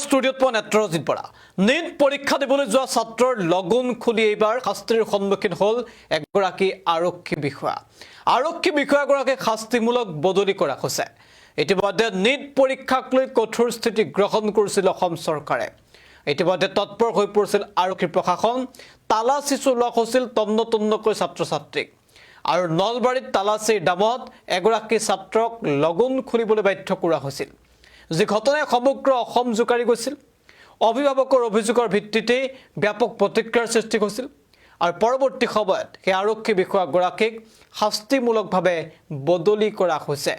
ষ্টুডিঅ'ত পোৱা নেত্ৰজিৎ বৰা নীট পৰীক্ষা দিবলৈ যোৱা ছাত্ৰৰ লগন খুলি এইবাৰ শাস্তিৰ সন্মুখীন হ'ল এগৰাকী আৰক্ষী বিষয়া। আৰক্ষী বিষয়াগৰাকীক শাস্তিমূলক বদলি কৰা হৈছে। ইতিমধ্যে নীট পৰীক্ষাক লৈ কঠোৰ স্থিতি গ্ৰহণ কৰিছিল অসম চৰকাৰে। ইতিমধ্যে তৎপৰ হৈ পৰিছিল আৰক্ষী প্ৰশাসন। তালাচী চলোৱা হৈছিল তন্নতন্নকৈ ছাত্ৰ ছাত্ৰীক আৰু নলবাৰীত তালাচীৰ দামত এগৰাকী ছাত্ৰক লগন খুলিবলৈ বাধ্য কৰা হৈছিল। যি ঘটনাই সমগ্ৰ অসম জোকাৰি গৈছিল। অভিভাৱকৰ অভিযোগৰ ভিত্তিতে ব্যাপক প্ৰতিক্ৰিয়াৰ সৃষ্টি হৈছিল আৰু পৰৱৰ্তী সময়ত সেই আৰক্ষী বিষয়াগৰাকীক শাস্তিমূলকভাৱে বদলি কৰা হৈছে।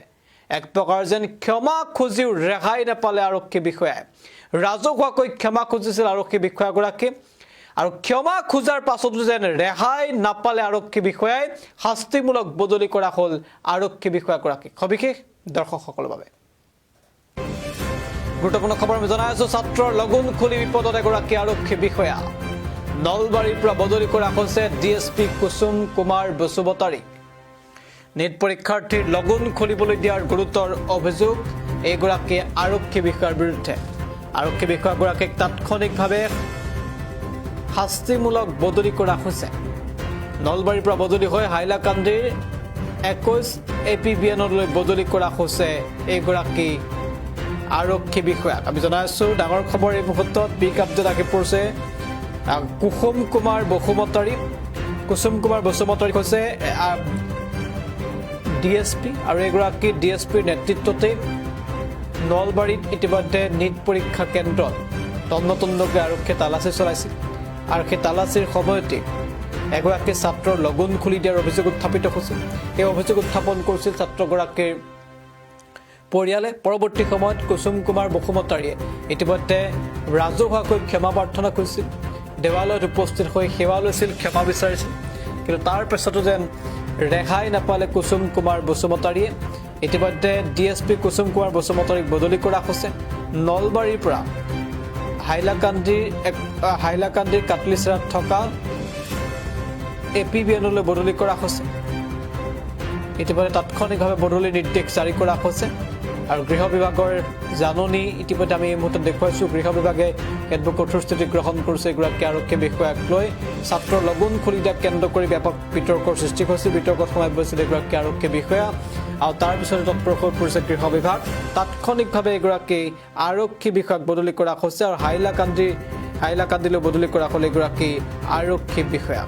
এক প্ৰকাৰ যেন ক্ষমা খুজিও ৰেহাই নাপালে আৰক্ষী বিষয়াই। ৰাজহুৱাকৈ ক্ষমা খুজিছিল আৰক্ষী বিষয়াগৰাকী আৰু ক্ষমা খোজাৰ পাছতো যেন ৰেহাই নাপালে আৰক্ষী বিষয়াই শাস্তিমূলক বদলি কৰা হ'ল আৰক্ষী বিষয়াগৰাকীক। সবিশেষ দৰ্শকসকলৰ বাবে গুৰুত্বপূৰ্ণ খবৰ আমি জনাই আছো। ছাত্ৰৰ লগন খুলি বিপদত এগৰাকী আৰক্ষী বিষয়া। নলবাৰীৰ পৰা বদলি কৰা হৈছে ডিএছপি কুসুম কুমাৰ বসুমতাৰীক। নীট পৰীক্ষাৰ্থীৰ লগন খুলিবলৈ দিয়াৰ গুৰুতৰ অভিযোগ এগৰাকী আৰক্ষী বিষয়াৰ বিৰুদ্ধে। আৰক্ষী বিষয়াগৰাকীক তাৎক্ষণিকভাৱে শাস্তিমূলক বদলি কৰা হৈছে। নলবাৰীৰ পৰা বদলি হৈ হাইলাকান্দিৰ 21 APBNলৈ বদলি কৰা হৈছে এগৰাকী আৰক্ষী বিষয়াক। আমি জনাই আছো ডাঙৰ খবৰ এই মুহূৰ্তত পিক আপডেট আহি পৰিছে। কুসুম কুমাৰ বসুমতাৰী হৈছে ডিএছপি আৰু এগৰাকী ডিএছপিৰ নেতৃত্বতে নলবাৰীত ইতিমধ্যে নীট পৰীক্ষা কেন্দ্ৰত তন্নতন্নকৈ আৰক্ষীয়ে তালাচী চলাইছিল আৰু সেই তালাচীৰ সময়তে এগৰাকী ছাত্ৰৰ লগন খুলি দিয়াৰ অভিযোগ উত্থাপিত হৈছিল। এই অভিযোগ উত্থাপন কৰিছিল ছাত্ৰগৰাকীৰ পৰিয়ালে। পৰৱৰ্তী সময়ত কুসুম কুমাৰ বসুমতাৰীয়ে ইতিমধ্যে ৰাজহুৱাকৈ ক্ষমা প্ৰাৰ্থনা কৰিছিল। দেৱালয়ত উপস্থিত হৈ সেৱা লৈছিল, ক্ষমা বিচাৰিছিল। কিন্তু তাৰ পিছতো যেন ৰেহাই নাপালে কুসুম কুমাৰ বসুমতাৰীয়ে। ইতিমধ্যে ডিএছপি কুসুম কুমাৰ বসুমতাৰীক বদলি কৰা হৈছে। নলবাৰীৰ পৰা হাইলাকান্দিৰ কাটলিচেৰাত থকা APBNলৈ বদলি কৰা হৈছে। ইতিমধ্যে তাৎক্ষণিকভাৱে বদলি নিৰ্দেশ জাৰি কৰা হৈছে আৰু গৃহ বিভাগৰ জাননী ইতিমধ্যে আমি এই মুহূৰ্তত দেখুৱাইছোঁ। গৃহ বিভাগে কেতবোৰ কঠোৰ স্থিতি গ্ৰহণ কৰিছে এগৰাকী আৰক্ষী বিষয়াক লৈ। ছাত্ৰৰ লগন খুলি দিয়াক কেন্দ্ৰ কৰি ব্যাপক বিতৰ্কৰ সৃষ্টি হৈছিল। বিতৰ্কত সোমাই পৰিছিল এগৰাকী আৰক্ষী বিষয়া আৰু তাৰ পিছতে তৎপৰ হৈ পৰিছে গৃহ বিভাগ। তাৎক্ষণিকভাৱে এগৰাকী আৰক্ষী বিষয়াক বদলি কৰা হৈছে আৰু হাইলাকান্দিলৈ বদলি কৰা হ'ল এগৰাকী আৰক্ষী বিষয়া।